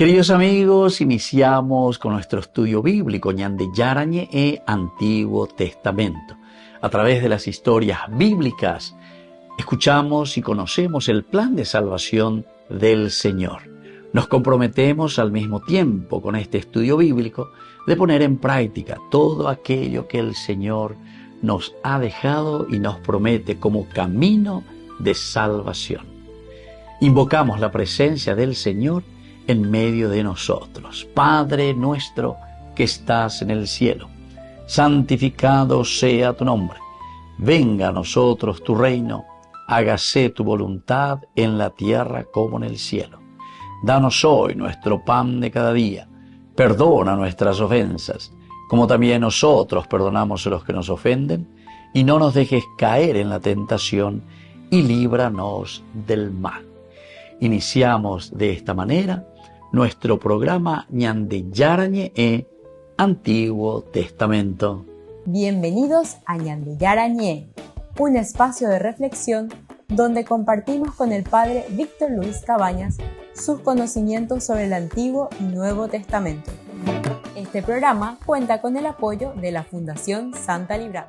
Queridos amigos, iniciamos con nuestro estudio bíblico Ñande Yarañe e Antiguo Testamento. A través de las historias bíblicas, escuchamos y conocemos el plan de salvación del Señor. Nos comprometemos al mismo tiempo con este estudio bíblico de poner en práctica todo aquello que el Señor nos ha dejado y nos promete como camino de salvación. Invocamos la presencia del Señor en medio de nosotros. Padre nuestro que estás en el cielo, santificado sea tu nombre. Venga a nosotros tu reino, hágase tu voluntad en la tierra como en el cielo. Danos hoy nuestro pan de cada día. Perdona nuestras ofensas, como también nosotros perdonamos a los que nos ofenden, y no nos dejes caer en la tentación, y líbranos del mal. Iniciamos de esta manera nuestro programa Ñande Yarañe e Antiguo Testamento. Bienvenidos a Ñande Yarañe, un espacio de reflexión donde compartimos con el Padre Víctor Luis Cabañas sus conocimientos sobre el Antiguo y Nuevo Testamento. Este programa cuenta con el apoyo de la Fundación Santa Librada.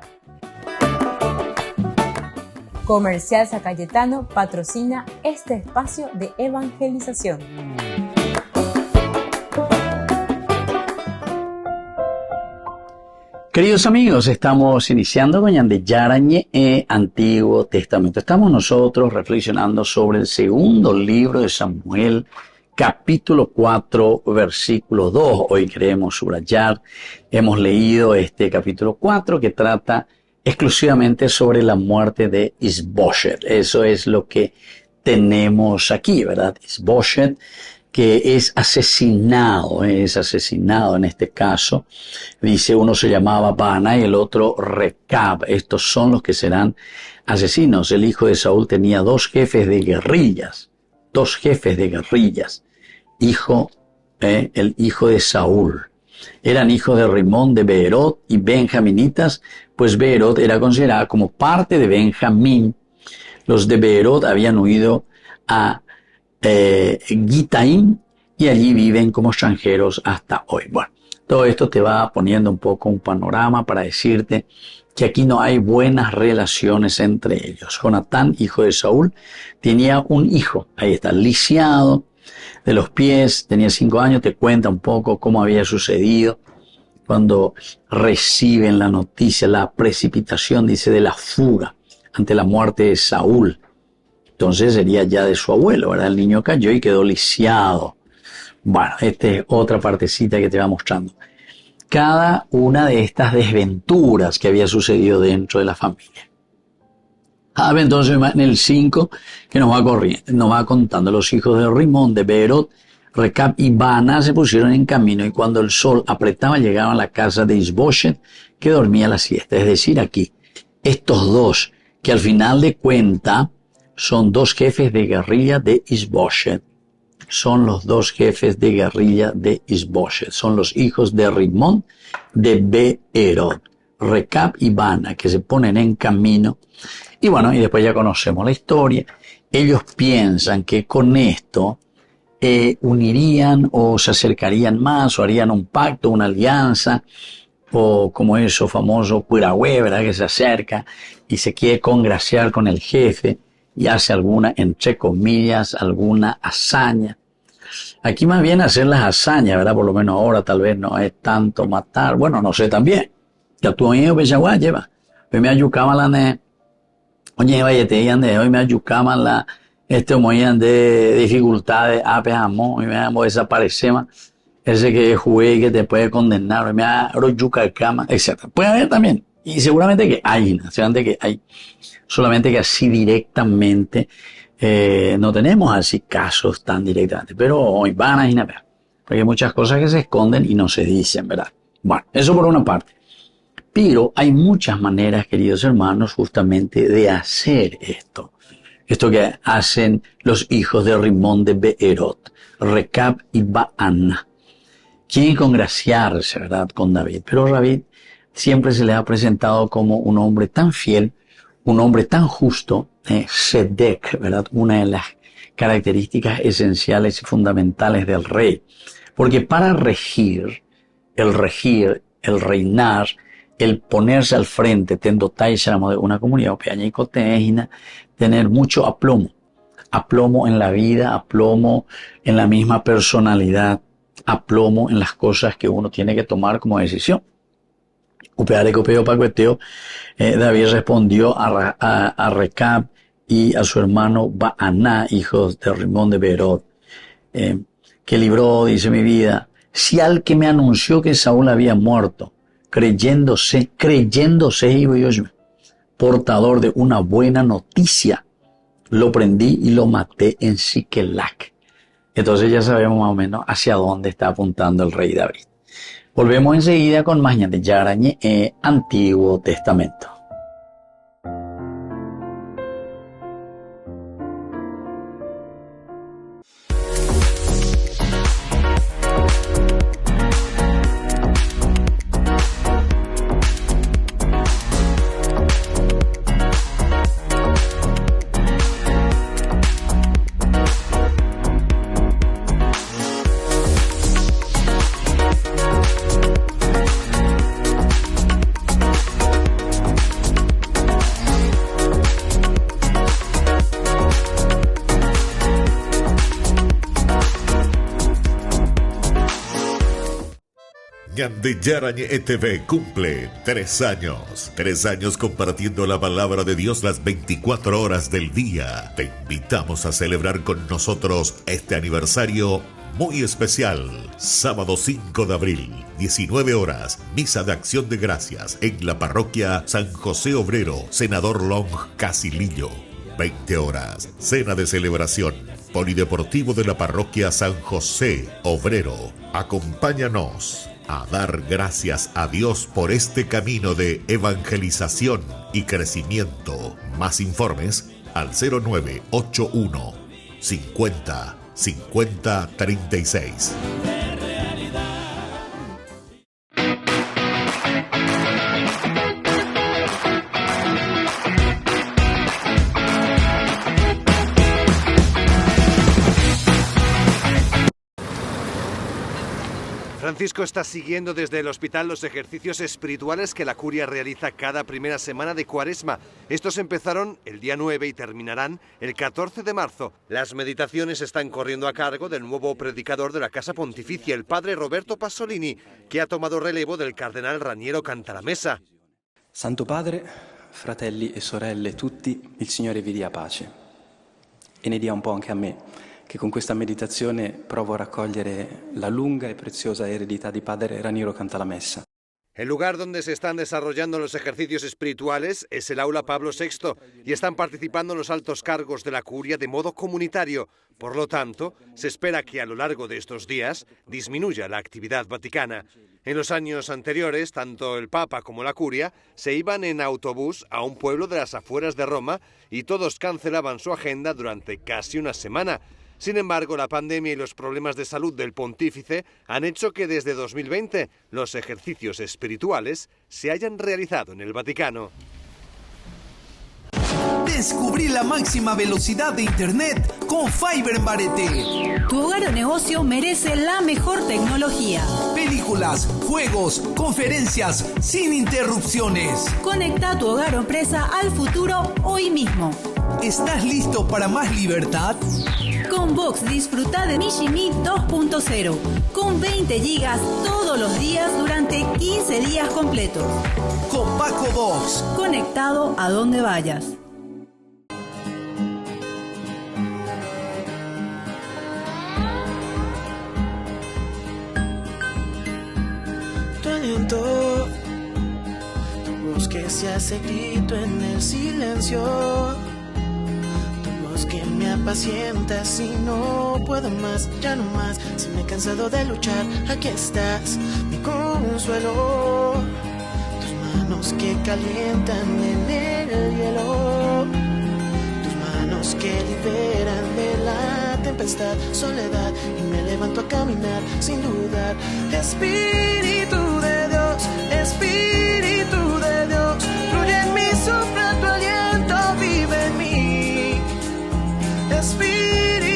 Comercial San Cayetano patrocina este espacio de evangelización. Queridos amigos, estamos iniciando con Ñande Yarañe e Antiguo Testamento. Estamos nosotros reflexionando sobre el segundo libro de Samuel, capítulo 4, versículo 2. Hoy queremos subrayar, hemos leído este capítulo 4 que trata exclusivamente sobre la muerte de Isboset. Eso es lo que tenemos aquí, ¿verdad? Isboset, que es asesinado en este caso. Dice, uno se llamaba Bana y el otro Recab. Estos son los que serán asesinos. El hijo de Saúl tenía dos jefes de guerrillas. El hijo de Saúl. Eran hijos de Rimón, de Beerot y benjaminitas, pues Beerot era considerada como parte de Benjamín. Los de Beerot habían huido a Gitaim y allí viven como extranjeros hasta hoy. Bueno, todo esto te va poniendo un poco un panorama para decirte que aquí no hay buenas relaciones entre ellos. Jonatán, hijo de Saúl, tenía un hijo, ahí está, lisiado de los pies, tenía 5 años, te cuenta un poco cómo había sucedido cuando reciben la noticia, la precipitación, dice, de la fuga ante la muerte de Saúl. Entonces sería ya de su abuelo, ¿verdad? El niño cayó y quedó lisiado. Bueno, esta es otra partecita que te va mostrando. Cada una de estas desventuras que había sucedido dentro de la familia. Entonces en el 5 que nos va contando, los hijos de Rimón, de Beerot, Recab y Bana se pusieron en camino y cuando el sol apretaba llegaban a la casa de Isboset que dormía la siesta. Es decir, aquí, estos dos que al final de cuenta son dos jefes de guerrilla de Isboset. Son los dos jefes de guerrilla de Isboset. Son los hijos de Rimón de Beerot, Recab y Bana, que se ponen en camino. Y bueno, y después ya conocemos la historia. Ellos piensan que con esto unirían o se acercarían más o harían un pacto, una alianza, o como eso famoso Cuiragüe, ¿verdad? Que se acerca y se quiere congraciar con el jefe y hace alguna, entre comillas, alguna hazaña. Aquí más bien hacer las hazañas, ¿verdad? Por lo menos ahora tal vez no es tanto matar. Bueno, no sé también. Ya tu amigo Bechaguá lleva. Hoy me ayucaban la oye, vaya, te digan de hoy me ayucaban la, moían de dificultades, apejamos, hoy me amo desaparecemos. Ese que jugué y que te puede condenar, hoy me aro yuca cama, etc. Puede haber también. Y seguramente que hay, solamente que así directamente, no tenemos así casos tan directamente, pero hoy van a ir a ver, porque hay muchas cosas que se esconden y no se dicen, ¿verdad? Bueno, eso por una parte. Pero hay muchas maneras, queridos hermanos, justamente de hacer esto. Esto que hacen los hijos de Rimón de Beerot, Recab y Baana. Quieren congraciarse, ¿verdad?, con David. Pero David siempre se le ha presentado como un hombre tan fiel, un hombre tan justo, Sedec, ¿verdad? Una de las características esenciales y fundamentales del rey. Porque para regir, el reinar, el ponerse al frente, tendotai seramos de una comunidad, tener mucho aplomo en la vida, aplomo en la misma personalidad, aplomo en las cosas que uno tiene que tomar como decisión. David respondió a Recab y a su hermano Baaná, hijos de Rimón de Beerot, que libró, dice mi vida, si al que me anunció que Saúl había muerto, creyéndose, portador de una buena noticia, lo prendí y lo maté en Siquelac. Entonces ya sabemos más o menos hacia dónde está apuntando el rey David. Volvemos enseguida con más de Yarañe, Antiguo Testamento. De Yarañe TV cumple 3 años. 3 años compartiendo la palabra de Dios las 24 horas del día. Te invitamos a celebrar con nosotros este aniversario muy especial. Sábado 5 de abril, 19 horas, misa de acción de gracias en la parroquia San José Obrero, Senador Long, Casilillo. 20 horas, cena de celebración. Polideportivo de la parroquia San José Obrero. Acompáñanos a dar gracias a Dios por este camino de evangelización y crecimiento. Más informes al 0981 50 50 36. Francisco está siguiendo desde el hospital los ejercicios espirituales que la curia realiza cada primera semana de Cuaresma. Estos empezaron el día 9 y terminarán el 14 de marzo. Las meditaciones están corriendo a cargo del nuevo predicador de la Casa Pontificia, el padre Roberto Pasolini, que ha tomado relevo del cardenal Raniero Cantalamessa. Santo Padre, fratelli e sorelle tutti, il Signore vi dia pace. E ne dia un po' anche a me, che con questa meditazione provo a raccogliere la lunga e preziosa eredità di padre Raniero Cantalamessa. El lugar donde se están desarrollando los ejercicios espirituales es el aula Pablo VI y están participando los altos cargos de la curia de modo comunitario. Por lo tanto, se espera que a lo largo de estos días disminuya la actividad vaticana. En los años anteriores, tanto el Papa como la curia se iban en autobús a un pueblo de las afueras de Roma y todos cancelaban su agenda durante casi una semana. Sin embargo, la pandemia y los problemas de salud del pontífice han hecho que desde 2020 los ejercicios espirituales se hayan realizado en el Vaticano. Descubrí la máxima velocidad de Internet con Fiber en Barete. Tu hogar o negocio merece la mejor tecnología. Películas, juegos, conferencias, sin interrupciones. Conecta tu hogar o empresa al futuro hoy mismo. ¿Estás listo para más libertad? Con Vox disfruta de Mishimi 2.0 con 20 gigas todos los días durante 15 días completos. Con Paco Vox. Conectado a donde vayas. Tu aliento, tu voz que se hace grito en el silencio. Que me apacienta si no puedo más, ya no más. Si me he cansado de luchar, aquí estás, mi consuelo. Tus manos que calientan en el hielo, tus manos que liberan de la tempestad, soledad, y me levanto a caminar sin dudar. Espíritu de Dios, Espíritu de Dios, fluye en mí, sopla tu aliento, vive en mí. Espíritu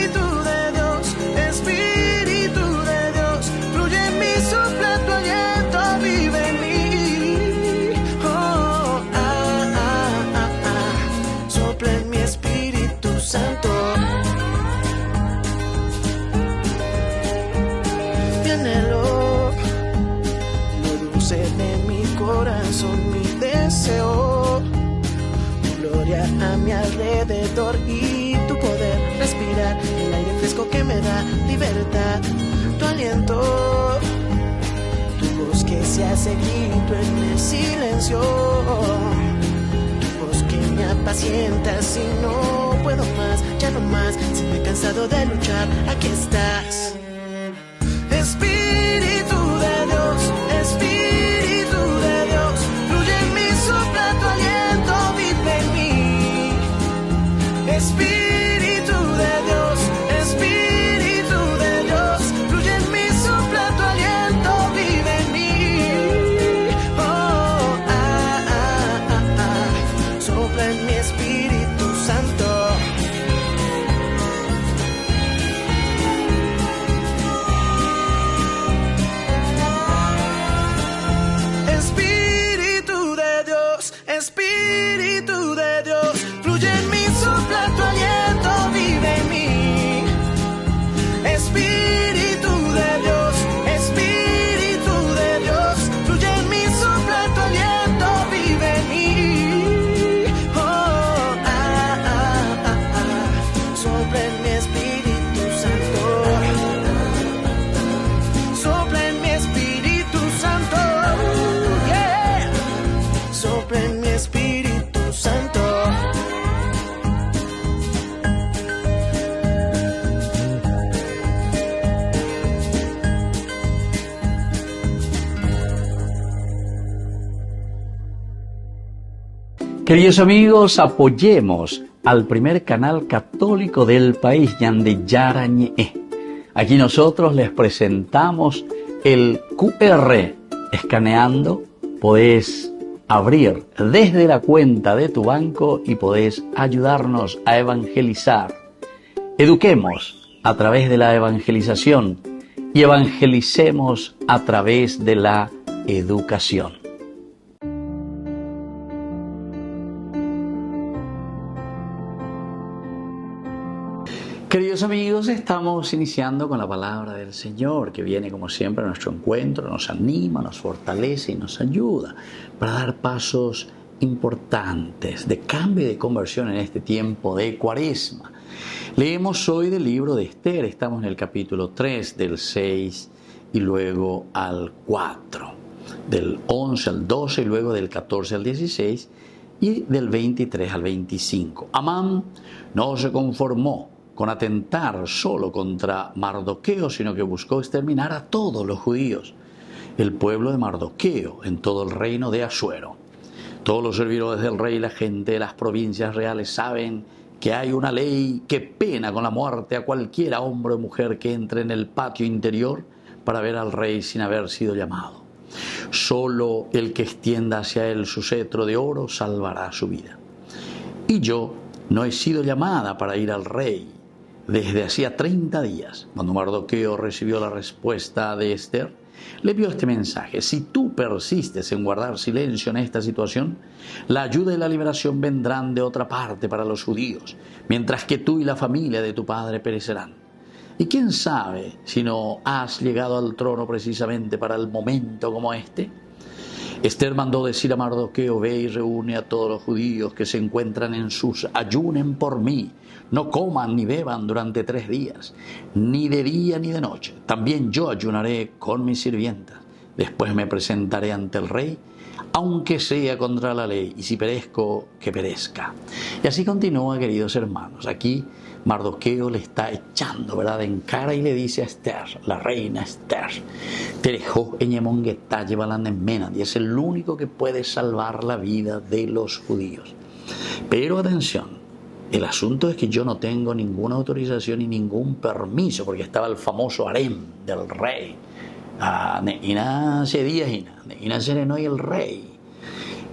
mi anhelo, lo dulce de mi corazón, mi deseo. Tu gloria a mi alrededor y tu poder respirar, el aire fresco que me da libertad, tu aliento, tu voz que se hace grito en el silencio, tu voz que me apacienta si no puedo más, ya no más, si me he cansado de luchar, aquí estás. Espíritu de Dios, Espíritu de Dios, fluye en mí, sopla tu aliento, vive en mí. Espíritu de Dios, Espíritu de Dios, fluye en mí, sopla tu aliento, vive en mí. Oh, sopla en mi Espíritu Santo. Espíritu de Dios, Espíritu de Dios, fluye en mí, sopla tu aliento, vive en mí. Espíritu de Dios, Espíritu de Dios, fluye en mí, sopla tu aliento, vive en mí. Oh, sopla en mi Espíritu Santo. Sopla en mi Espíritu Santo. Yeah. Sopla en mi Espíritu Santo. Queridos amigos, apoyemos al primer canal católico del país, Ñande Yarañe. Aquí nosotros les presentamos el QR. Escaneando, podés abrir desde la cuenta de tu banco y podés ayudarnos a evangelizar. Eduquemos a través de la evangelización y evangelicemos a través de la educación. Queridos amigos, estamos iniciando con la palabra del Señor, que viene como siempre a nuestro encuentro, nos anima, nos fortalece y nos ayuda para dar pasos importantes de cambio y de conversión en este tiempo de Cuaresma. Leemos hoy del libro de Esther, estamos en el capítulo 3, del 6 y luego al 4, del 11 al 12 y luego del 14 al 16 y del 23 al 25. Amán no se conformó con atentar solo contra Mardoqueo, sino que buscó exterminar a todos los judíos, el pueblo de Mardoqueo, en todo el reino de Asuero. Todos los servidores del rey y la gente de las provincias reales saben que hay una ley que pena con la muerte a cualquiera hombre o mujer que entre en el patio interior para ver al rey sin haber sido llamado. Solo el que extienda hacia él su cetro de oro salvará su vida. Y yo no he sido llamada para ir al rey desde hacía 30 días. Cuando Mardoqueo recibió la respuesta de Esther, le envió este mensaje: si tú persistes en guardar silencio en esta situación, la ayuda y la liberación vendrán de otra parte para los judíos, mientras que tú y la familia de tu padre perecerán. Y quién sabe si no has llegado al trono precisamente para el momento como este. Esther mandó decir a Mardoqueo: ve y reúne a todos los judíos que se encuentran en Susa, ayunen por mí, no coman ni beban durante 3 días, ni de día ni de noche. También yo ayunaré con mis sirvientas. Después me presentaré ante el rey, aunque sea contra la ley, y si perezco, que perezca. Y así continúa, queridos hermanos. Aquí Mardoqueo le está echando, ¿verdad?, en cara y le dice a Esther, la reina Esther: te dejó Eñemonguetá llevalan en Menad, y es el único que puede salvar la vida de los judíos. Pero atención, el asunto es que yo no tengo ninguna autorización ni ningún permiso, porque estaba el famoso harem del rey. Neina Sedías, Neina Serenoy el rey.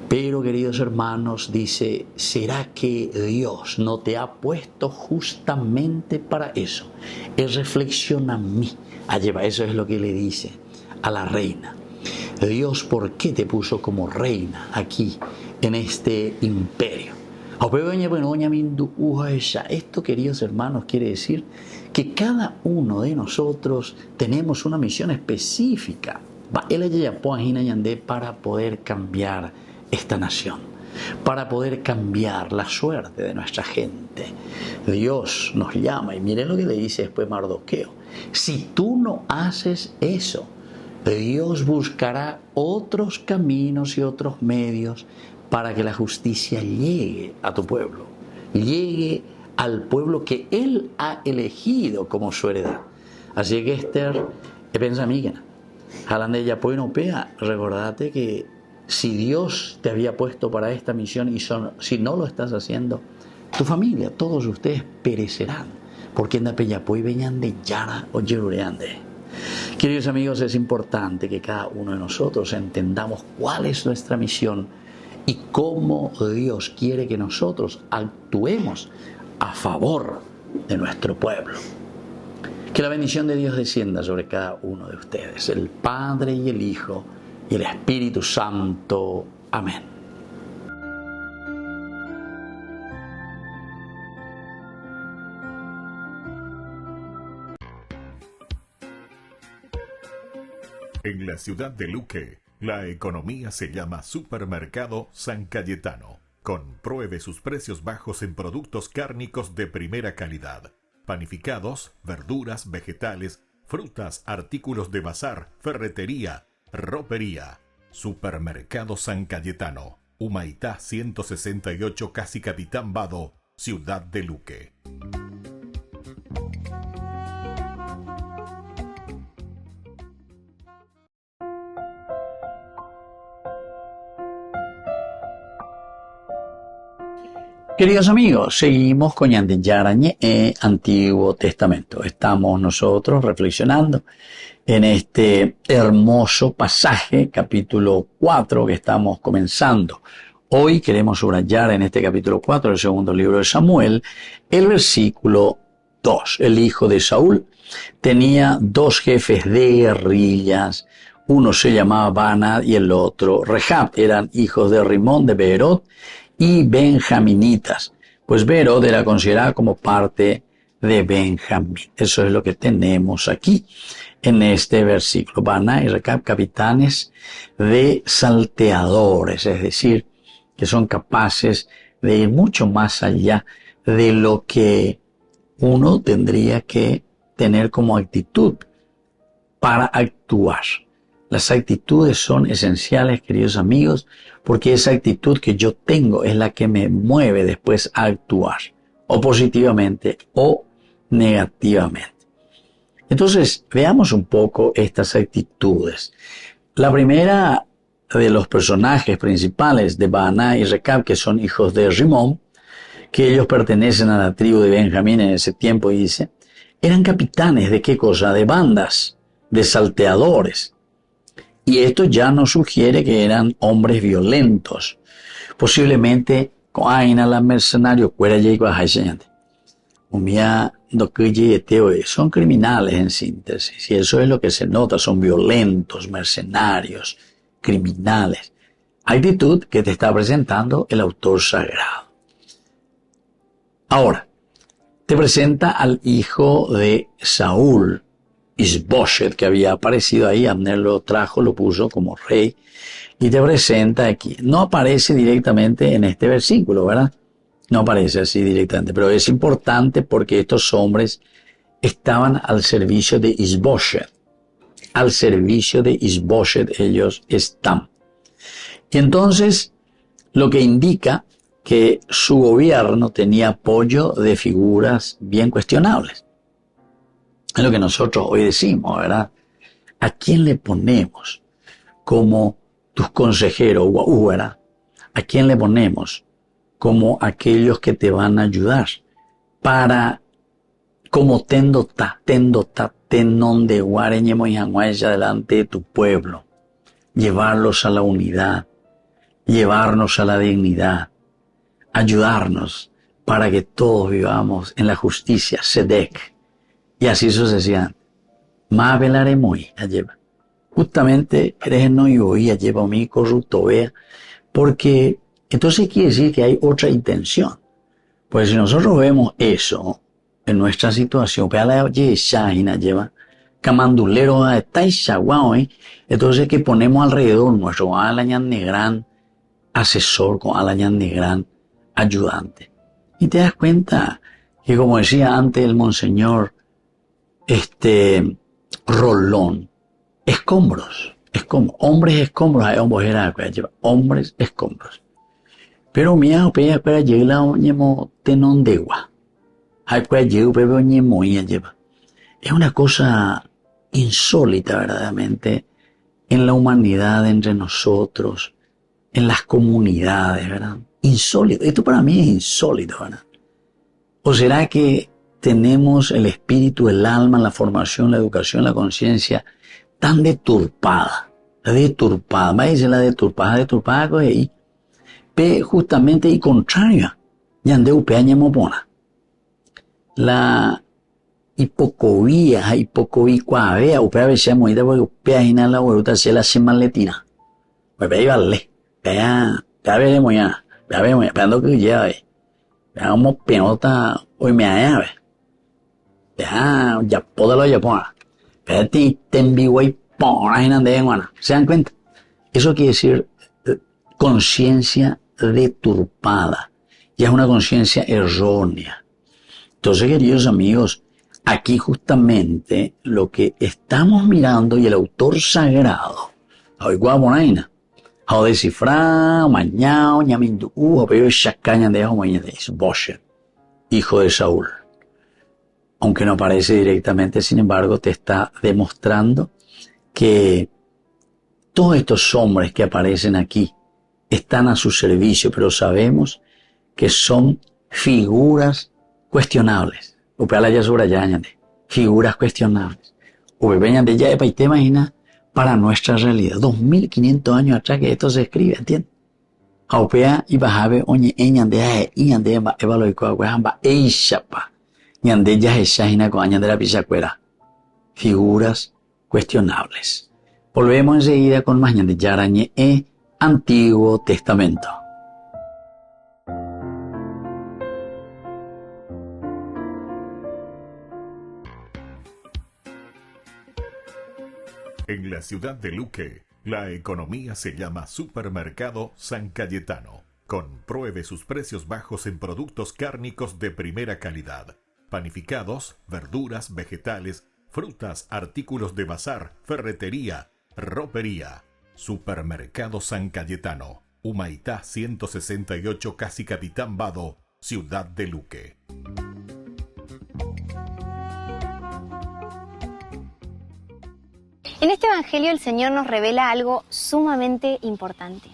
Pero, queridos hermanos, dice: ¿será que Dios no te ha puesto justamente para eso? Es reflexión a mí. Eso es lo que le dice a la reina. Dios, ¿por qué te puso como reina aquí en este imperio? Esto, queridos hermanos, quiere decir que cada uno de nosotros tenemos una misión específica para poder cambiar esta nación, para poder cambiar la suerte de nuestra gente. Dios nos llama y miren lo que le dice después Mardoqueo. Si tú no haces eso, Dios buscará otros caminos y otros medios para que la justicia llegue a tu pueblo, llegue al pueblo que Él ha elegido como su heredad. Así que Esther, piensa amiga, hablando de Yapo Europea, recordate que si Dios te había puesto para esta misión y si no lo estás haciendo, tu familia, todos ustedes perecerán, porque en la Peyapo y veñan de Yara o Yerureande. Queridos amigos, es importante que cada uno de nosotros entendamos cuál es nuestra misión y cómo Dios quiere que nosotros actuemos a favor de nuestro pueblo. Que la bendición de Dios descienda sobre cada uno de ustedes, el Padre y el Hijo y el Espíritu Santo. Amén. En la ciudad de Luque, la economía se llama Supermercado San Cayetano. Compruebe sus precios bajos en productos cárnicos de primera calidad. Panificados, verduras, vegetales, frutas, artículos de bazar, ferretería, ropería. Supermercado San Cayetano, Humaitá 168, Casi Capitán Vado, Ciudad de Luque. Queridos amigos, seguimos con Yarañé, Antiguo Testamento. Estamos nosotros reflexionando en este hermoso pasaje, capítulo 4, que estamos comenzando. Hoy queremos subrayar en este capítulo 4 del segundo libro de Samuel, el versículo 2. El hijo de Saúl tenía dos jefes de guerrillas. Uno se llamaba Bana y el otro Rehab. Eran hijos de Rimón de Beerot y benjaminitas, pues Beerot era considerada como parte de Benjamín. Eso es lo que tenemos aquí en este versículo. Bana y Rehab, capitanes de salteadores, es decir, que son capaces de ir mucho más allá de lo que uno tendría que tener como actitud para actuar. Las actitudes son esenciales, queridos amigos, porque esa actitud que yo tengo es la que me mueve después a actuar, o positivamente o negativamente. Entonces, veamos un poco estas actitudes. La primera de los personajes principales de Bana y Rehab, que son hijos de Rimón, que ellos pertenecen a la tribu de Benjamín en ese tiempo, dice, eran capitanes de ¿qué cosa? De bandas, de salteadores. Y esto ya nos sugiere que eran hombres violentos. Posiblemente, la mercenario, son criminales en síntesis. Y eso es lo que se nota, son violentos, mercenarios, criminales. Actitud que te está presentando el autor sagrado. Ahora, te presenta al hijo de Saúl, Isboshet, que había aparecido ahí. Abner lo trajo, lo puso como rey y te presenta aquí. No aparece directamente en este versículo, ¿verdad? No aparece así directamente, pero es importante porque estos hombres estaban al servicio de Isboshet. Al servicio de Isboshet ellos están. Y entonces, lo que indica que su gobierno tenía apoyo de figuras bien cuestionables. Es lo que nosotros hoy decimos, ¿verdad? ¿A quién le ponemos como tus consejeros, ¿verdad? ¿A quién le ponemos como aquellos que te van a ayudar para, como tendota, tenon de guareñemo y anguaya delante de tu pueblo, llevarlos a la unidad, llevarnos a la dignidad, ayudarnos para que todos vivamos en la justicia, Sedek, y así sucesivamente. Más velare muy lleva. Justamente, eres no y hoy lleva mi corrupto, vea, porque Entonces quiere decir que hay otra intención. Pues si nosotros vemos eso en nuestra situación, lleva camandulero a entonces que ponemos alrededor nuestro alañan de gran asesor, con alañan de gran ayudante. Y te das cuenta que, como decía antes el monseñor Rolón, escombros, hombres escombros, hay hombres escombros. Pero mira, pea para llegar a ñemo tenondegua. Hay para llegar a ñemo lleva. Es una cosa insólita verdaderamente en la humanidad, entre nosotros, en las comunidades, ¿verdad? Insólito. Esto para mí es insólito, ¿verdad? ¿O será que tenemos el espíritu, el alma, la formación, la educación, la conciencia tan deturpada? Va a decir la deturpada que ahí. Justamente y contraria, yandeu peaña mopona. La hipocovía, cuavea, upea veces moida porque upea hina la hueruta se la semaletina. Pues vea y vale, vea ve moya, veando que lleva, vea como peota, hoy me haya, vea, ya podelo ya pona, vea tembiwa y pona hina de guana. ¿Se dan cuenta? Eso quiere decir conciencia deturpada, ya es una conciencia errónea. Entonces, queridos amigos, aquí justamente lo que estamos mirando y el autor sagrado, Aoiguabonaina, Ao descifrar, Mañao, Ñamindu, Apeo Shacaña de Bosher, hijo de Saúl. Aunque no aparece directamente, sin embargo, te está demostrando que todos estos hombres que aparecen aquí están a su servicio, pero sabemos que son figuras cuestionables. Figuras cuestionables. Te imaginas para nuestra realidad. 2500 años atrás que esto se escribe, ¿entiendes? Aupea y bajabe oñe eñande evaloico guamba eishapa. Ñande ya eshahina con añade la pisacuera. Figuras cuestionables. Volvemos enseguida con más ñande yarañe Antiguo Testamento. En la ciudad de Luque, la economía se llama Supermercado San Cayetano. Compruebe sus precios bajos en productos cárnicos de primera calidad. Panificados, verduras, vegetales, frutas, artículos de bazar, ferretería, ropería. Supermercado San Cayetano, Humaitá 168, Casi Capitán Vado, Ciudad de Luque. En este evangelio el Señor nos revela algo sumamente importante.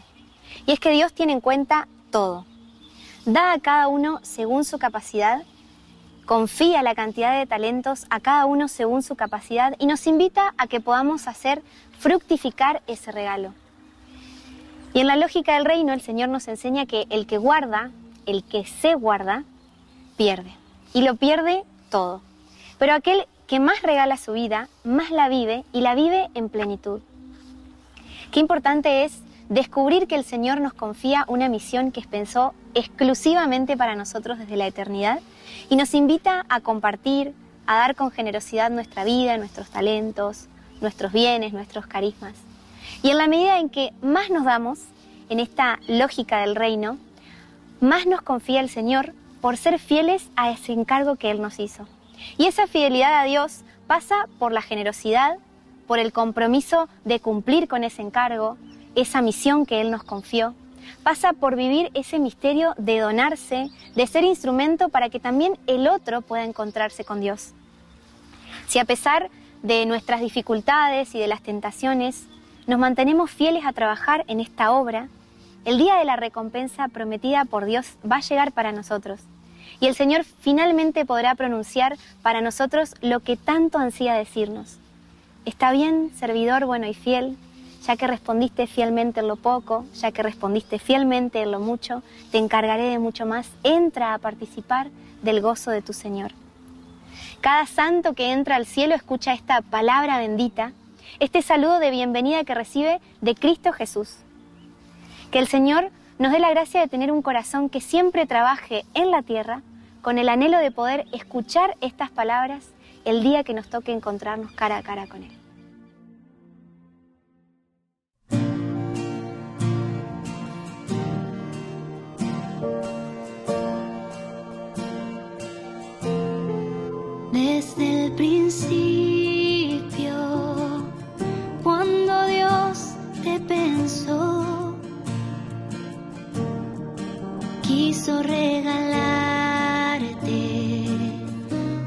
Y es que Dios tiene en cuenta todo. Da a cada uno según su capacidad, confía la cantidad de talentos a cada uno según su capacidad y nos invita a que podamos hacer fructificar ese regalo. Y en la lógica del reino el Señor nos enseña que el que guarda, el que se guarda, pierde. Y lo pierde todo. Pero aquel que más regala su vida, más la vive y la vive en plenitud. Qué importante es descubrir que el Señor nos confía una misión que pensó exclusivamente para nosotros desde la eternidad y nos invita a compartir, a dar con generosidad nuestra vida, nuestros talentos, nuestros bienes, nuestros carismas. Y en la medida en que más nos damos en esta lógica del reino, más nos confía el Señor por ser fieles a ese encargo que Él nos hizo. Y esa fidelidad a Dios pasa por la generosidad, por el compromiso de cumplir con ese encargo, esa misión que Él nos confió. Pasa por vivir ese misterio de donarse, de ser instrumento para que también el otro pueda encontrarse con Dios. Si a pesar de nuestras dificultades y de las tentaciones, nos mantenemos fieles a trabajar en esta obra, el día de la recompensa prometida por Dios va a llegar para nosotros. Y el Señor finalmente podrá pronunciar para nosotros lo que tanto ansía decirnos. Está bien, servidor bueno y fiel, ya que respondiste fielmente en lo poco, ya que respondiste fielmente en lo mucho, te encargaré de mucho más. Entra a participar del gozo de tu Señor. Cada santo que entra al cielo escucha esta palabra bendita, este saludo de bienvenida que recibe de Cristo Jesús. Que el Señor nos dé la gracia de tener un corazón que siempre trabaje en la tierra con el anhelo de poder escuchar estas palabras el día que nos toque encontrarnos cara a cara con Él. Desde el principio, cuando Dios te pensó, quiso regalarte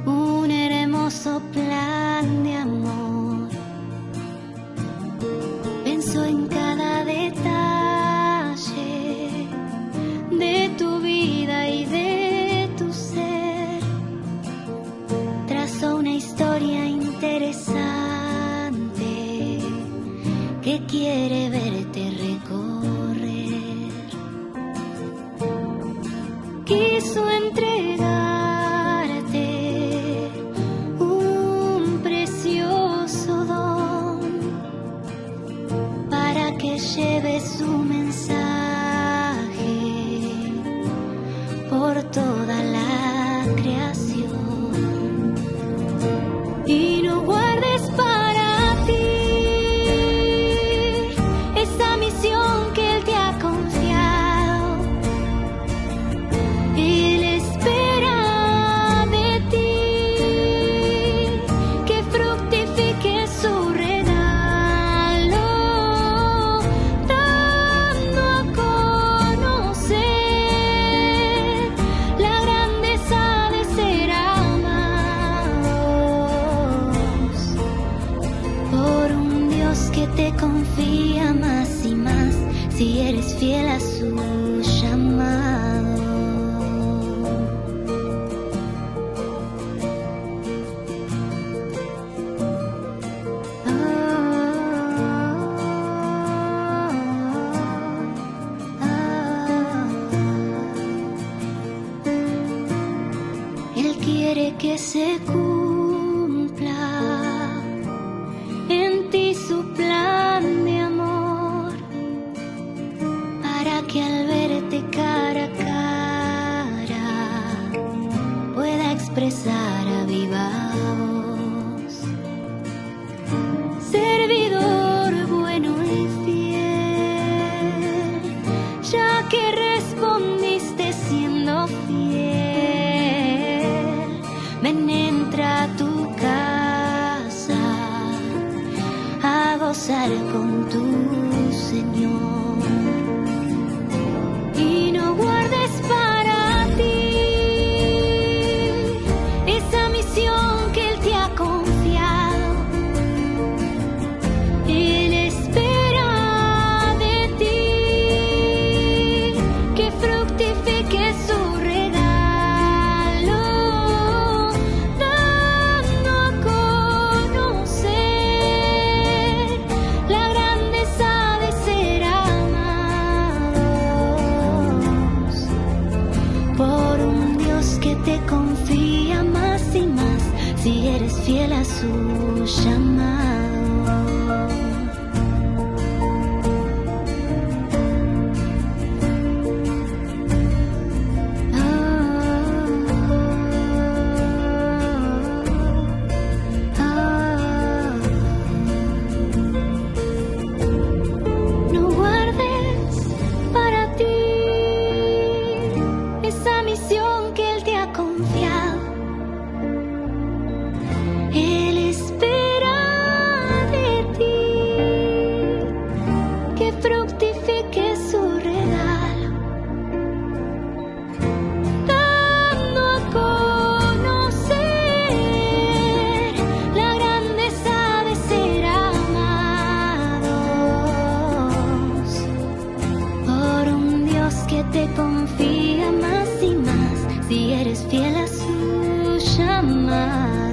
un hermoso plan de amor. Pensó en cada detalle de tu vida y de tu ser. Trazó una historia interesante que quiere verte recorrer. Quiso entregarte un precioso don para que lleves su mensaje por toda la creación. Y no guardes para ti esa misión que Él te ha confiado. Él espera de ti que fructifique su regalo, dando a conocer la grandeza de ser amados por un Dios que te confía más y más si eres fiel a su llamado. Él quiere que se cumpla en ti su plan de amor, para que al verte cara a cara pueda expresar a viva voz: servidor bueno y fiel, ya que respondiste siendo fiel, ven, entra a tu casa a gozar con tu Señor. Y no guardes para ti esa misión que Él te ha confiado. Él espera de ti que fructifique su regalo, dando a conocer la grandeza de ser amados por un Dios que te confía más y más si eres fiel a su llamado. No guardes para ti esa misión que Él te ha confiado. Él espera de ti que fructifique su regalo, dando a conocer la grandeza de ser amados por un Dios que te confía más y más si eres fiel a su llamado.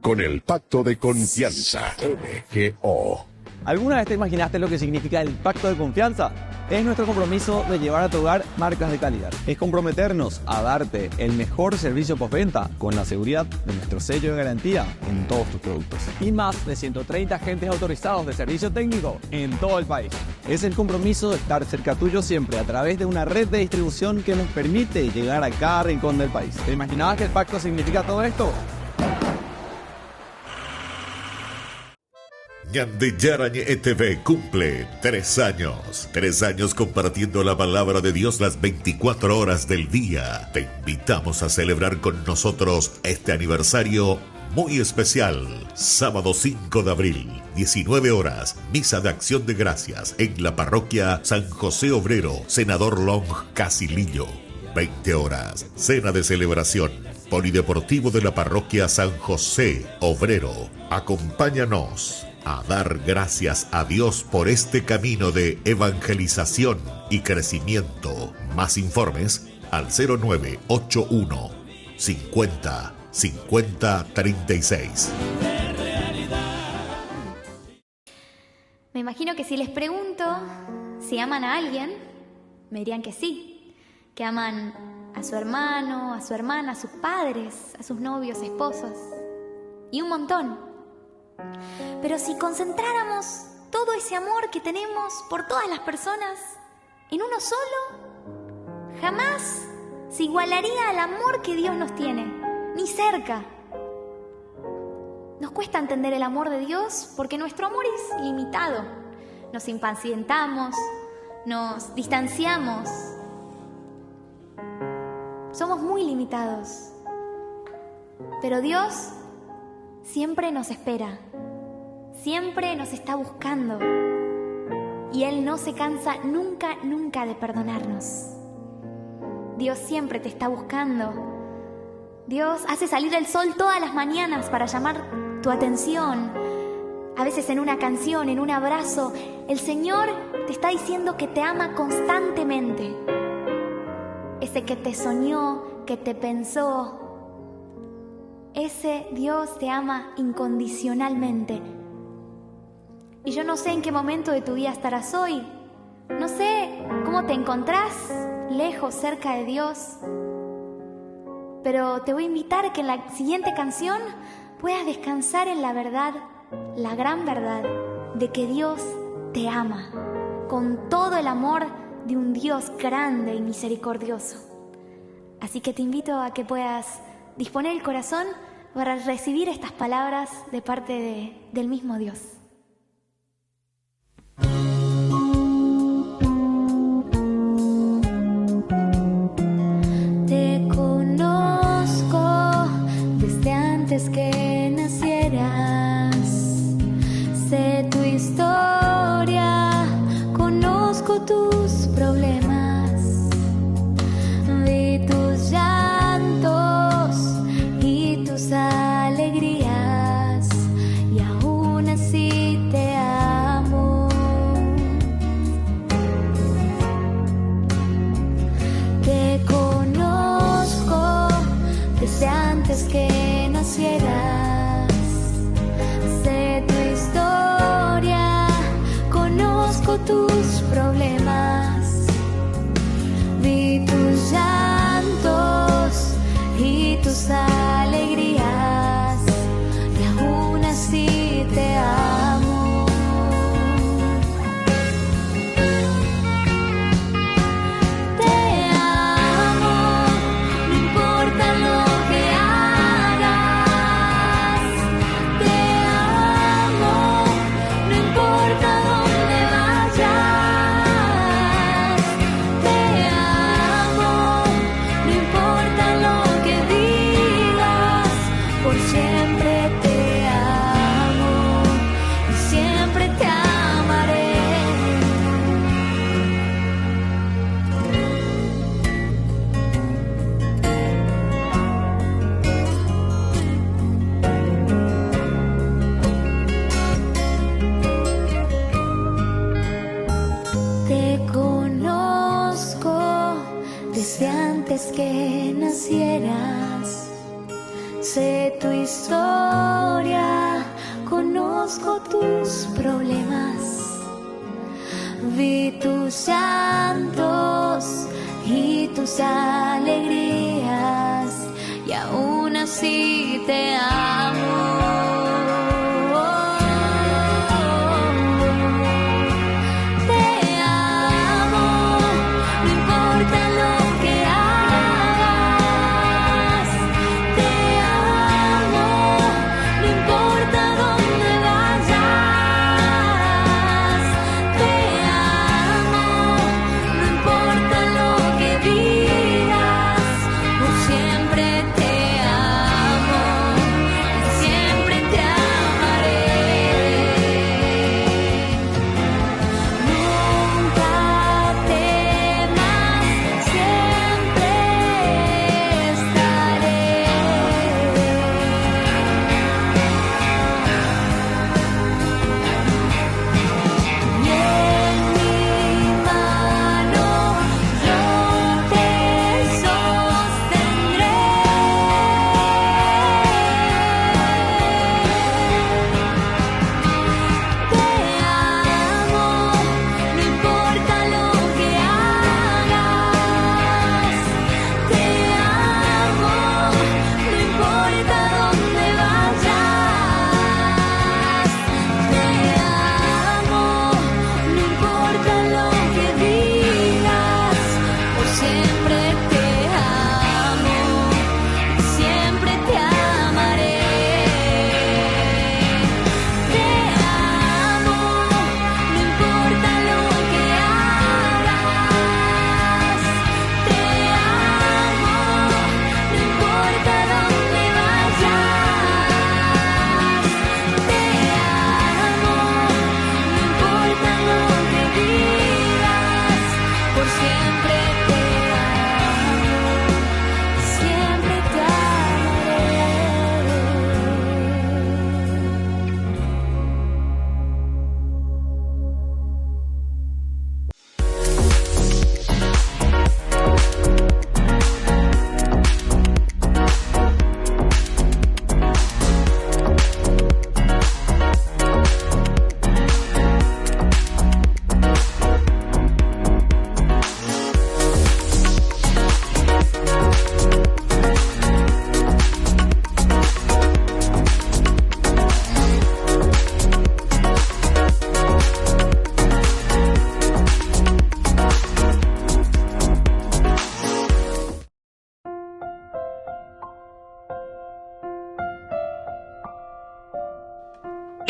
Con el pacto de confianza, MGO. ¿Alguna vez te imaginaste lo que significa el pacto de confianza? Es nuestro compromiso de llevar a tu hogar marcas de calidad. Es comprometernos a darte el mejor servicio postventa con la seguridad de nuestro sello de garantía en todos tus productos. Y más de 130 agentes autorizados de servicio técnico en todo el país. Es el compromiso de estar cerca tuyo siempre a través de una red de distribución que nos permite llegar a cada rincón del país. ¿Te imaginabas que el pacto significa todo esto? Ñande Yarañe ETV cumple 3 años. 3 años compartiendo la palabra de Dios las 24 horas del día. Te invitamos a celebrar con nosotros este aniversario muy especial. Sábado 5 de abril, 19 horas, misa de acción de gracias en la parroquia San José Obrero, Senador Long, Casilillo. 20 horas, cena de celebración. Polideportivo de la parroquia San José Obrero. Acompáñanos a dar gracias a Dios por este camino de evangelización y crecimiento. Más informes al 0981 50 50 36. Me imagino que si les pregunto si aman a alguien, me dirían que sí, que aman a su hermano, a su hermana, a sus padres, a sus novios, esposos y un montón. Pero si concentráramos todo ese amor que tenemos por todas las personas en uno solo, jamás se igualaría al amor que Dios nos tiene, ni cerca. Nos cuesta entender el amor de Dios porque nuestro amor es limitado. Nos impacientamos, nos distanciamos. Somos muy limitados. Pero Dios siempre nos espera. Siempre nos está buscando y Él no se cansa nunca, nunca de perdonarnos. Dios siempre te está buscando. Dios hace salir el sol todas las mañanas para llamar tu atención. A veces en una canción, en un abrazo, el Señor te está diciendo que te ama constantemente. Ese que te soñó, que te pensó, ese Dios te ama incondicionalmente. Y yo no sé en qué momento de tu vida estarás hoy. No sé cómo te encontrás, lejos, cerca de Dios. Pero te voy a invitar a que en la siguiente canción puedas descansar en la verdad, la gran verdad, de que Dios te ama, con todo el amor de un Dios grande y misericordioso. Así que te invito a que puedas disponer el corazón para recibir estas palabras de parte del mismo Dios. Te conozco desde antes que nacieras. Sé tu historia, conozco tus problemas. Vi tus llantos y tus alegrías, y aún así te amo. Te conozco desde antes que nacieras. Sé tu historia, conozco tus problemas. Vi tus llantos y tus alegrías, y aún así te amo. Te amo, no importa lo que hagas. Te amo, no importa dónde vayas. Te amo, no importa lo que digas, por siempre te amo y siempre te amaré. Te conozco desde antes que nacieras. Sé tu historia, conozco conozco tus problemas, vi tus llantos y tus alegrías, y aún así te amo.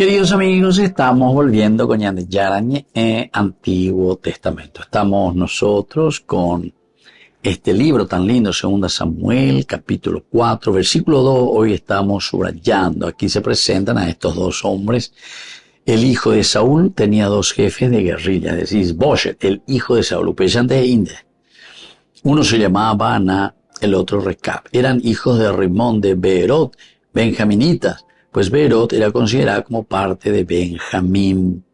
Queridos amigos, estamos volviendo con Ñande Yarañe Antiguo Testamento. Estamos nosotros con este libro tan lindo, 2 Samuel, capítulo 4, versículo 2. Hoy estamos subrayando. Aquí se presentan a estos dos hombres. El hijo de Saúl tenía dos jefes de guerrilla, es decir, Boshet, el hijo de Saúl, de Inde. Uno se llamaba Baana, el otro Recab. Eran hijos de Rimón de Beerot, benjaminitas. Pues Beerot era considerada como parte de Benjamín.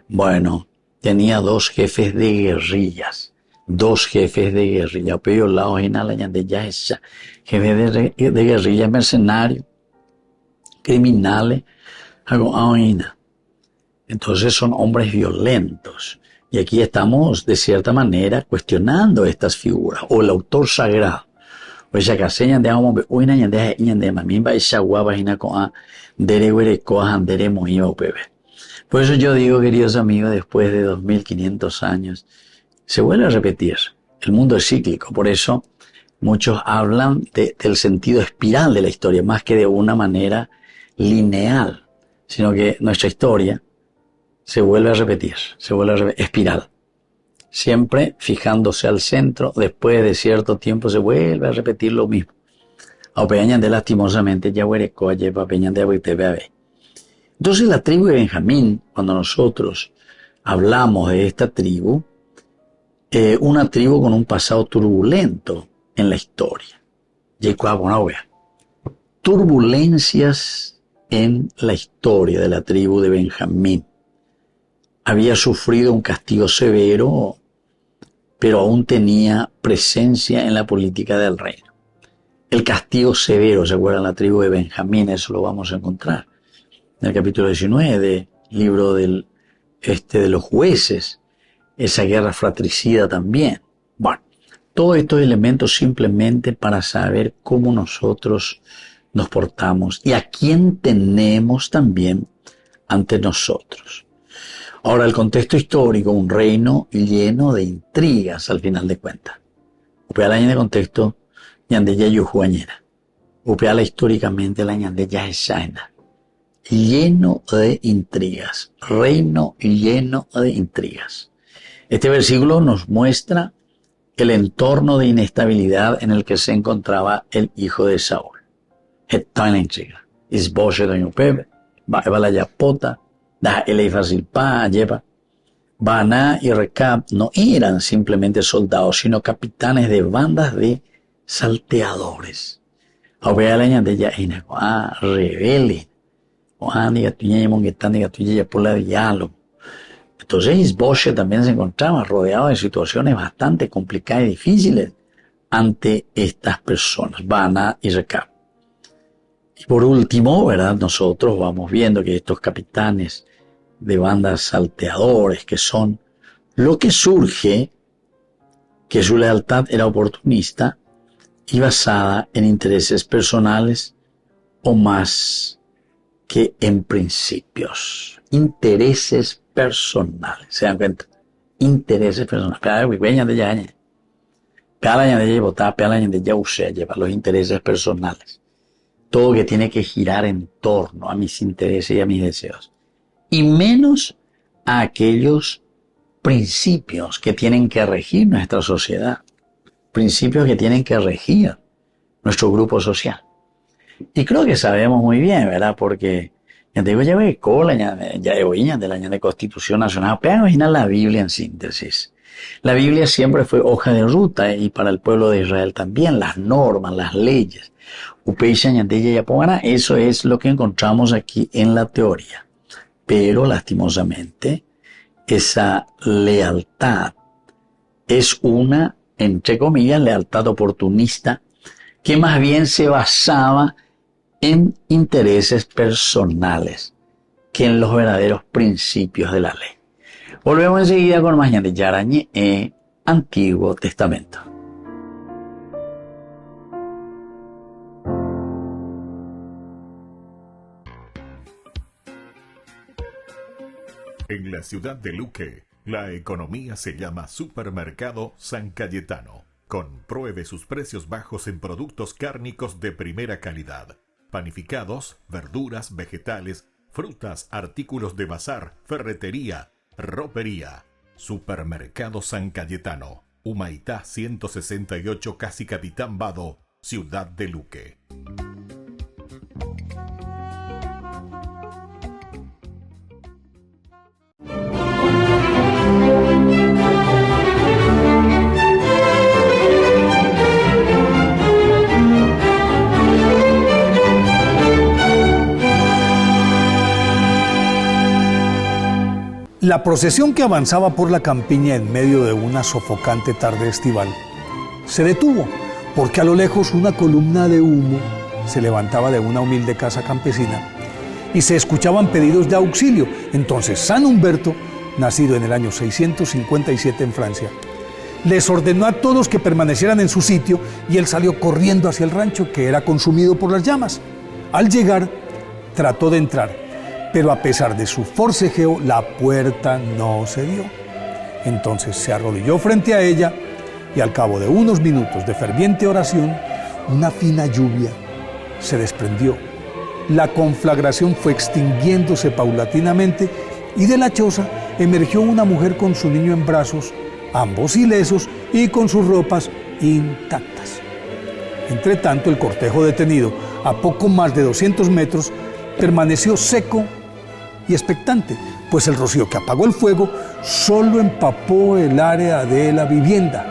Bueno, tenía dos jefes de guerrillas. Pero la ojina la de ya esa. Jefes de guerrillas, mercenarios, criminales, algo ojina. Entonces son hombres violentos. Y aquí estamos, de cierta manera, cuestionando estas figuras. O el autor sagrado. Pues ya que señan de amo una ñande mamimba esa guapa hina con dere coa andere moiba pebe. Por eso yo digo, queridos amigos, después de 2500 años se vuelve a repetir. El mundo es cíclico, por eso muchos hablan del sentido espiral de la historia, más que de una manera lineal, sino que nuestra historia se vuelve a repetir, espiral. Siempre fijándose al centro, después de cierto tiempo se vuelve a repetir lo mismo. De lastimosamente ya Entonces la tribu de Benjamín, cuando nosotros hablamos de esta tribu, una tribu con un pasado turbulento en la historia. Turbulencias en la historia de la tribu de Benjamín. Había sufrido un castigo severo, pero aún tenía presencia en la política del reino. El castigo severo, ¿se acuerdan? La tribu de Benjamín, eso lo vamos a encontrar. en el capítulo 19 del libro de los jueces, esa guerra fratricida también. Bueno, todos estos elementos simplemente para saber cómo nosotros nos portamos y a quién tenemos también ante nosotros. Ahora, el contexto histórico, un reino lleno de intrigas al final de cuentas. Upeala en el contexto, ñandeya yujuañera. Upeala históricamente la ñandeya esaina. Lleno de intrigas. Reino lleno de intrigas. Este versículo nos muestra el entorno de inestabilidad en el que se encontraba el hijo de Saúl. Estaba en la intriga. Isboche doño Pepe, va la yapota, da Eleifazilpa, lleva. Baná y Recab no eran simplemente soldados, sino capitanes de bandas de salteadores. Ahora la ña de ella rebelde. Diga tuya monguetán, diga tuya por la diálogo. Entonces Isboche también se encontraba rodeado de situaciones bastante complicadas y difíciles ante estas personas, Baná y Recab. Y por último, ¿verdad? Nosotros vamos viendo que estos capitanes de bandas salteadores, que son lo que surge, que su lealtad era oportunista y basada en intereses personales o más que en principios. Intereses personales, ¿se dan cuenta? Intereses personales. Cada vez de ya, cada año de votar, cada año de ya usé, lleva los intereses personales. Todo que tiene que girar en torno a mis intereses y a mis deseos. Y menos a aquellos principios que tienen que regir nuestra sociedad. Principios que tienen que regir nuestro grupo social. Y creo que sabemos muy bien, ¿verdad? Porque, ya te digo, ya ve cola, ya de la año de Constitución Nacional. Pero imagina la Biblia en síntesis. La Biblia siempre fue hoja de ruta y para el pueblo de Israel también, las normas, las leyes. Eso es lo que encontramos aquí en la teoría. Pero lastimosamente, esa lealtad es una, entre comillas, lealtad oportunista que más bien se basaba en intereses personales que en los verdaderos principios de la ley. Volvemos enseguida con más de Yarañe en Antiguo Testamento. En la ciudad de Luque, la economía se llama Supermercado San Cayetano. Compruebe sus precios bajos en productos cárnicos de primera calidad. Panificados, verduras, vegetales, frutas, artículos de bazar, ferretería, ropería. Supermercado San Cayetano. Humaitá 168, Casi Capitán Vado, ciudad de Luque. La procesión que avanzaba por la campiña en medio de una sofocante tarde estival se detuvo porque a lo lejos una columna de humo se levantaba de una humilde casa campesina y se escuchaban pedidos de auxilio. Entonces San Humberto, nacido en el año 657 en Francia, les ordenó a todos que permanecieran en su sitio y él salió corriendo hacia el rancho que era consumido por las llamas. Al llegar, trató de entrar, pero a pesar de su forcejeo, la puerta no se dio. Entonces se arrodilló frente a ella y al cabo de unos minutos de ferviente oración, una fina lluvia se desprendió. La conflagración fue extinguiéndose paulatinamente y de la choza emergió una mujer con su niño en brazos, ambos ilesos y con sus ropas intactas. Entre tanto, el cortejo detenido a poco más de 200 metros permaneció seco y expectante, pues el rocío que apagó el fuego solo empapó el área de la vivienda.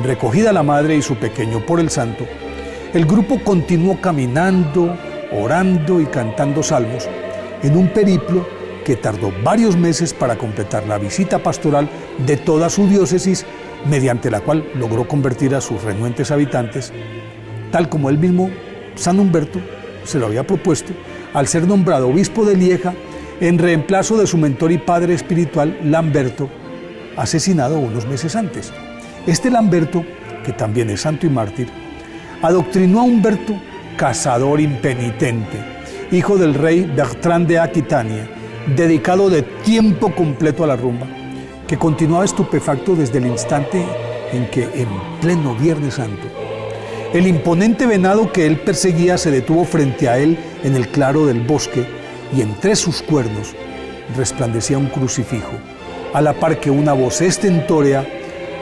Recogida la madre y su pequeño por el santo, el grupo continuó caminando, orando y cantando salmos en un periplo que tardó varios meses para completar la visita pastoral de toda su diócesis, mediante la cual logró convertir a sus renuentes habitantes, tal como él mismo, San Humberto, se lo había propuesto, al ser nombrado obispo de Lieja en reemplazo de su mentor y padre espiritual Lamberto, asesinado unos meses antes. Este Lamberto, que también es santo y mártir, adoctrinó a Humberto, cazador impenitente, hijo del rey Bertrand de Aquitania, dedicado de tiempo completo a la rumba, que continuaba estupefacto desde el instante en que, en pleno Viernes Santo, el imponente venado que él perseguía se detuvo frente a él en el claro del bosque y entre sus cuernos resplandecía un crucifijo, a la par que una voz estentórea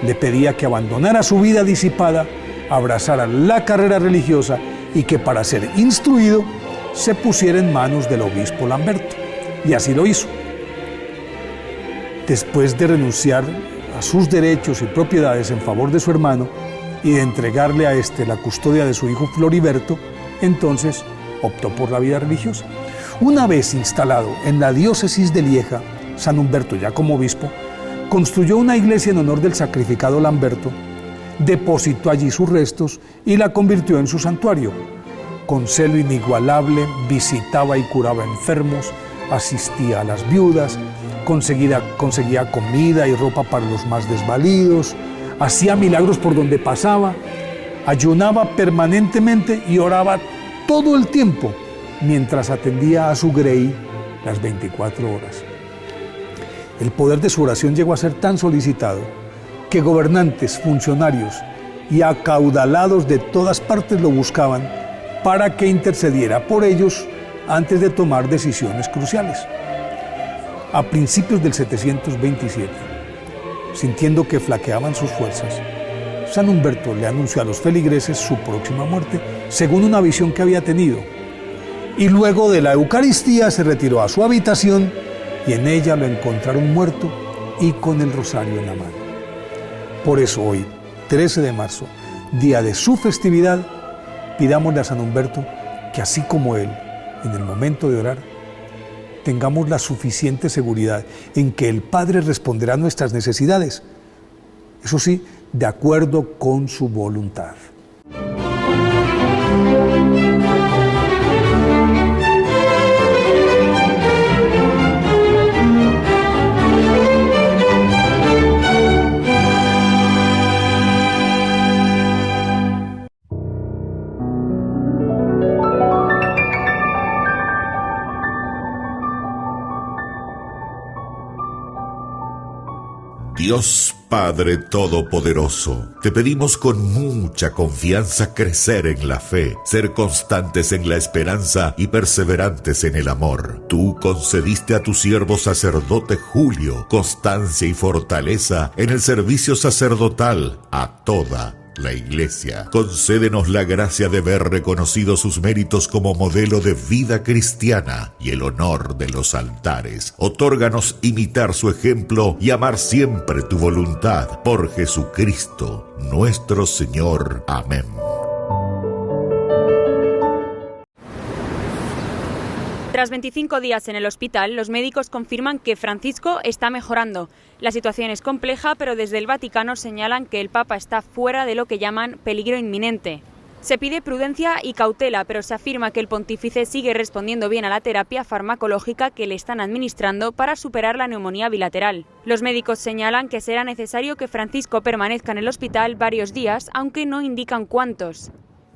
le pedía que abandonara su vida disipada, abrazara la carrera religiosa y que para ser instruido se pusiera en manos del obispo Lamberto. Y así lo hizo. Después de renunciar a sus derechos y propiedades en favor de su hermano y de entregarle a este la custodia de su hijo Floriberto, entonces optó por la vida religiosa. Una vez instalado en la diócesis de Lieja, San Humberto, ya como obispo, construyó una iglesia en honor del sacrificado Lamberto, depositó allí sus restos y la convirtió en su santuario. Con celo inigualable visitaba y curaba enfermos, asistía a las viudas, conseguía comida y ropa para los más desvalidos, hacía milagros por donde pasaba, ayunaba permanentemente y oraba todo el tiempo mientras atendía a su grey las 24 horas. El poder de su oración llegó a ser tan solicitado que gobernantes, funcionarios y acaudalados de todas partes lo buscaban para que intercediera por ellos antes de tomar decisiones cruciales. A principios del 727, sintiendo que flaqueaban sus fuerzas, San Humberto le anunció a los feligreses su próxima muerte, según una visión que había tenido, y luego de la Eucaristía se retiró a su habitación y en ella lo encontraron muerto y con el rosario en la mano. Por eso hoy, 13 de marzo, día de su festividad, pidámosle a San Humberto que así como él, en el momento de orar, tengamos la suficiente seguridad en que el Padre responderá a nuestras necesidades, eso sí, de acuerdo con su voluntad. Dios Padre Todopoderoso, te pedimos con mucha confianza crecer en la fe, ser constantes en la esperanza y perseverantes en el amor. Tú concediste a tu siervo sacerdote Julio constancia y fortaleza en el servicio sacerdotal a toda la Iglesia. Concédenos la gracia de ver reconocidos sus méritos como modelo de vida cristiana y el honor de los altares. Otórganos imitar su ejemplo y amar siempre tu voluntad. Por Jesucristo, nuestro Señor. Amén. Tras 25 días en el hospital, los médicos confirman que Francisco está mejorando. La situación es compleja, pero desde el Vaticano señalan que el Papa está fuera de lo que llaman peligro inminente. Se pide prudencia y cautela, pero se afirma que el pontífice sigue respondiendo bien a la terapia farmacológica que le están administrando para superar la neumonía bilateral. Los médicos señalan que será necesario que Francisco permanezca en el hospital varios días, aunque no indican cuántos.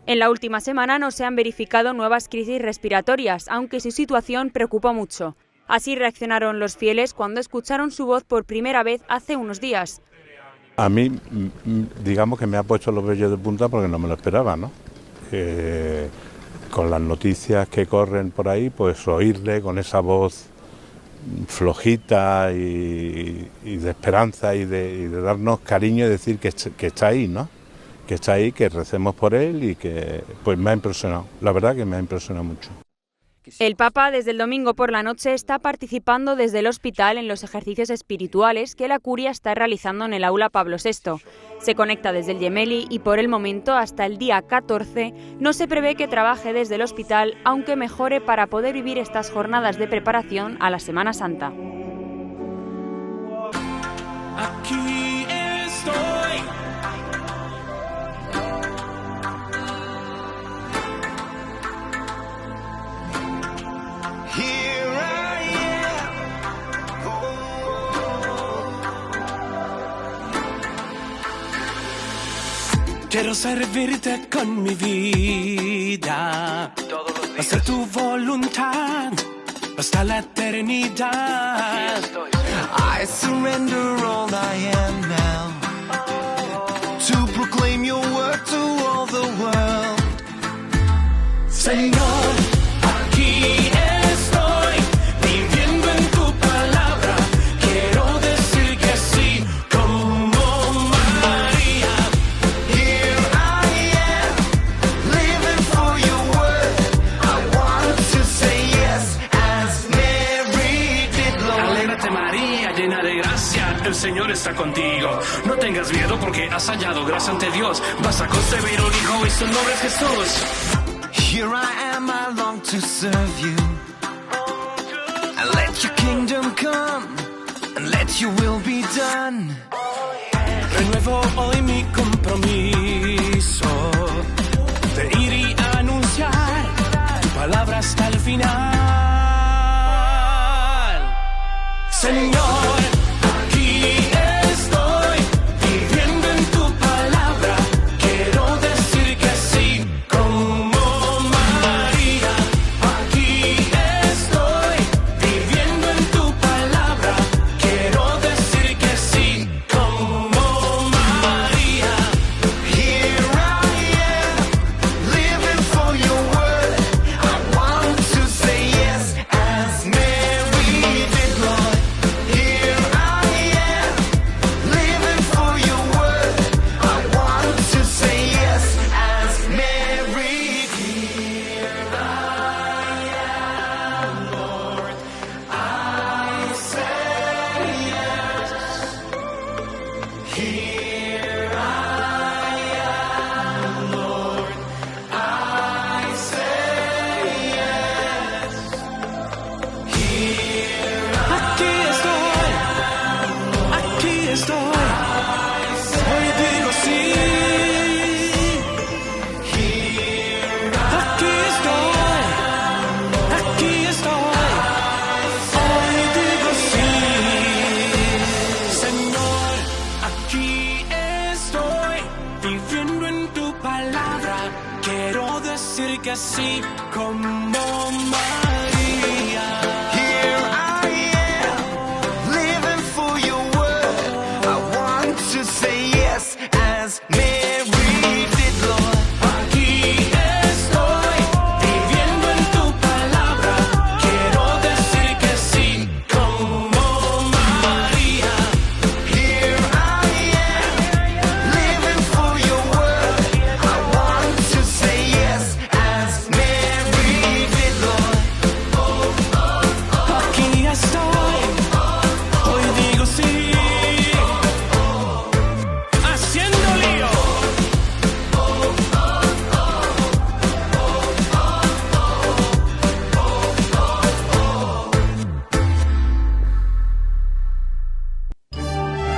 En la última semana no se han verificado nuevas crisis respiratorias, aunque su situación preocupa mucho. Así reaccionaron los fieles cuando escucharon su voz por primera vez hace unos días. A mí, digamos que me ha puesto los vellos de punta porque no me lo esperaba, ¿no? Con las noticias que corren por ahí, pues oírle con esa voz flojita y de esperanza y de darnos cariño y decir que está ahí, ¿no? Que está ahí, que recemos por él y que pues me ha impresionado, la verdad que me ha impresionado mucho. El Papa desde el domingo por la noche está participando desde el hospital en los ejercicios espirituales que la curia está realizando en el aula Pablo VI. Se conecta desde el Gemelli y por el momento hasta el día 14 no se prevé que trabaje desde el hospital, aunque mejore para poder vivir estas jornadas de preparación a la Semana Santa. Aquí estoy. Quiero servirte con mi vida, hacer tu voluntad hasta la eternidad. I surrender all I am now, to proclaim your word to all the world. Señor, aquí estoy, viviendo en tu palabra. Quiero decir que sí, como María. Here I am, living for your word. I want to say yes, as Mary did, Lord. Alégrate, María, llena de gracia, el Señor está contigo. No tengas miedo porque has hallado gracia ante Dios. Vas a concebir un hijo y su nombre es Jesús. Here I am, I long to serve you, and let your kingdom come, and let your will be done. Renuevo hoy mi compromiso de ir y anunciar tu palabra hasta el final. Señor, aquí estoy, viviendo en tu palabra. Quiero decir que sí, como así como María. Here I am, living for your word. I want to say yes as Mary did, Lord. Aquí estoy, viviendo en tu palabra. Quiero decir que sí, como María. Here I am, living for your word. I want to say yes as Mary did, Lord. Aquí estoy, hoy digo sí, haciendo lío.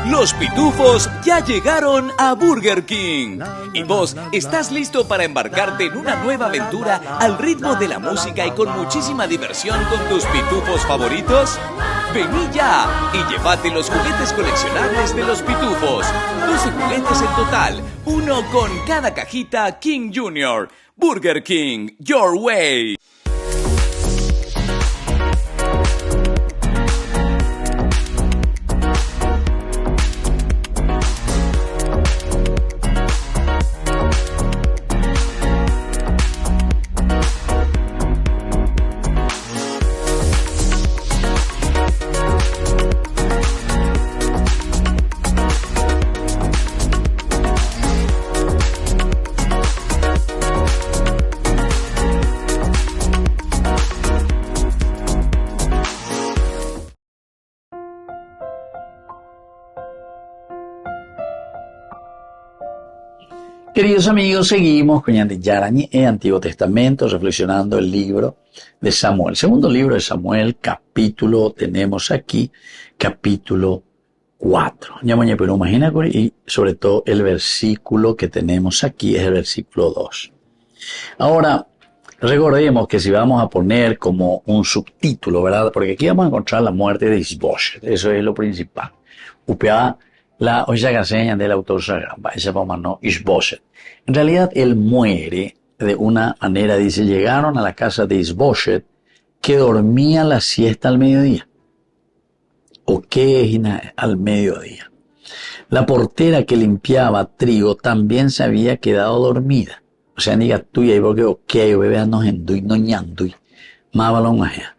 Los pitufos ya llegaron a Burger King. ¿Y vos estás listo para embarcarte en una nueva aventura al ritmo de la música y con muchísima diversión con tus pitufos favoritos? Vení ya y llévate los juguetes coleccionables de los pitufos. 12 juguetes en total, uno con cada cajita King Jr. Burger King, your way. Queridos amigos, seguimos con Ñandi Yarañi en Antiguo Testamento, reflexionando el libro de Samuel. Segundo libro de Samuel, capítulo, tenemos aquí, capítulo 4. Pero imagina, y sobre todo el versículo que tenemos aquí es el versículo 2. Ahora, recordemos que si vamos a poner como un subtítulo, ¿verdad? Porque aquí vamos a encontrar la muerte de Isboset, eso es lo principal. Upea la Oshagaseña del autor sagrado, ese no Ishbosheth. En realidad él muere de una manera, dice, llegaron a la casa de Ishbosheth que dormía la siesta al mediodía. ¿O qué es al mediodía? La portera que limpiaba trigo también se había quedado dormida. O sea, diga tuya y porque ok, bebé no hendui, no ñandui. Más balón allá.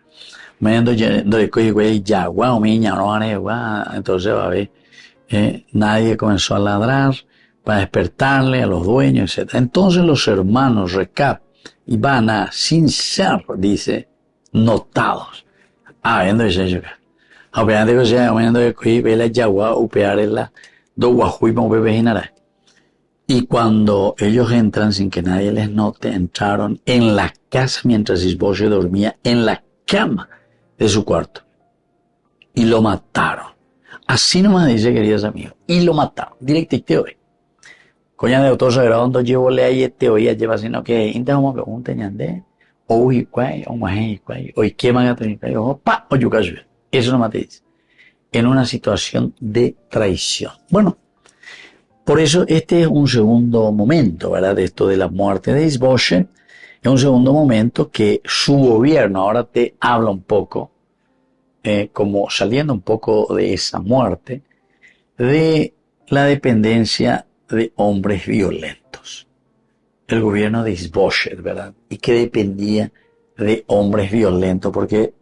Entonces va a ver, nadie comenzó a ladrar para despertarle a los dueños, etc. Entonces los hermanos Recab y Baana, sin ser, dice, notados. Viendo eso yo. Operando que sea, viendo que ve la yagua, upear la do guajuima bebé jinara. Y cuando ellos entran sin que nadie les note, entraron en la casa mientras Ishbosheth dormía en la cama de su cuarto. Y lo mataron. Así nomás dice, queridos amigos. Y lo mataron. Directamente hoy. Coña de autor sagrado, donde llevo le ahí teoría, lleva sino que, inte como pregunta, ñande, o hicuay, o majicuay, o queman a tener, o pa, o yucayo. Eso nomás te dice. En una situación de traición. Bueno, por eso este es un segundo momento, ¿verdad? De esto de la muerte de Ishbosheth. Es un segundo momento que su gobierno, ahora te habla un poco, como saliendo un poco de esa muerte, de la dependencia de hombres violentos. El gobierno de Ishbosheth, ¿verdad? Y que dependía de hombres violentos, porque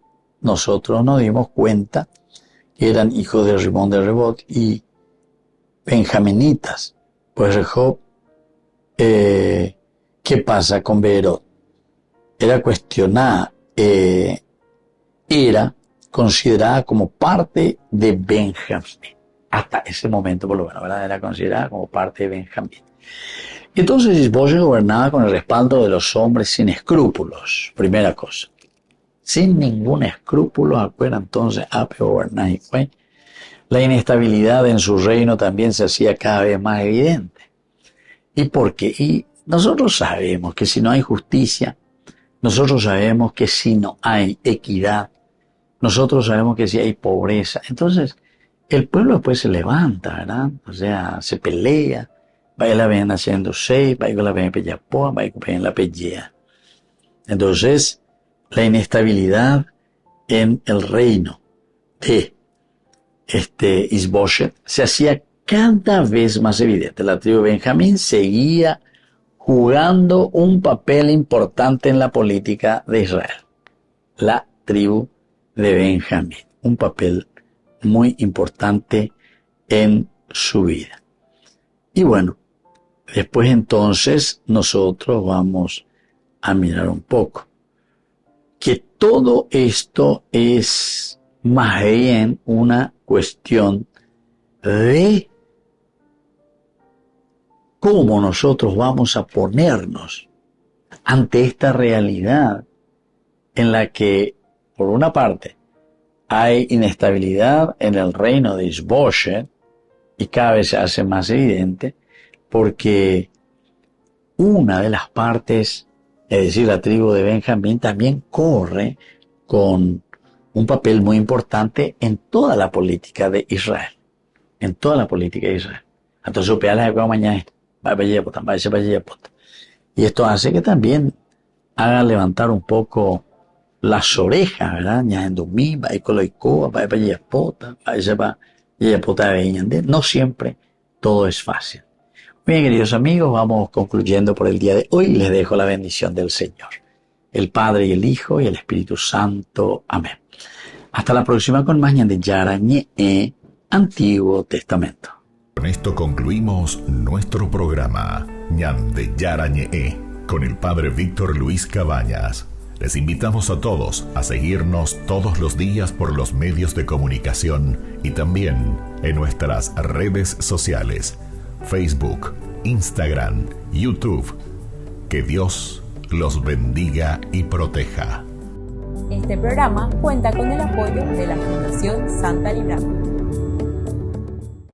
nosotros nos dimos cuenta que eran hijos de Rimón de Rebot y benjaminitas. Pues Rehob, ¿qué pasa con Beerot? Era cuestionada, era considerada como parte de Benjamín. Hasta ese momento, por lo menos, ¿verdad? Era considerada como parte de Benjamín. Entonces Ishbosheth gobernaba con el respaldo de los hombres sin escrúpulos. Primera cosa. Sin ningún escrúpulo, acuerda entonces a gobernar y fue. La inestabilidad en su reino también se hacía cada vez más evidente. ¿Y por qué? Y nosotros sabemos que si no hay justicia, nosotros sabemos que si no hay equidad, nosotros sabemos que si hay pobreza, entonces el pueblo después se levanta, ¿verdad? O sea, se pelea, va y la ven haciendo seis, va y la ven pellapoa, va y la pelea. Entonces, la inestabilidad en el reino de Ishbosheth se hacía cada vez más evidente. La tribu de Benjamín seguía jugando un papel importante en la política de Israel. La tribu de Benjamín, un papel muy importante en su vida. Y bueno, después entonces nosotros vamos a mirar un poco que todo esto es más bien una cuestión de cómo nosotros vamos a ponernos ante esta realidad en la que, por una parte, hay inestabilidad en el reino de Ishbosheth y cada vez se hace más evidente porque una de las partes, es decir, la tribu de Benjamín, también corre con un papel muy importante en toda la política de Israel. En toda la política de Israel. Entonces, mañana, y esto hace que también haga levantar un poco las orejas, ¿verdad? No siempre todo es fácil. Bien, queridos amigos, vamos concluyendo por el día de hoy. Les dejo la bendición del Señor, el Padre y el Hijo y el Espíritu Santo. Amén. Hasta la próxima con más Ñande Yarañe, Antiguo Testamento. Con esto concluimos nuestro programa Ñande Yarañe con el Padre Víctor Luis Cabañas. Les invitamos a todos a seguirnos todos los días por los medios de comunicación y también en nuestras redes sociales, Facebook, Instagram, YouTube. Que Dios los bendiga y proteja. Este programa cuenta con el apoyo de la Fundación Santa Librada.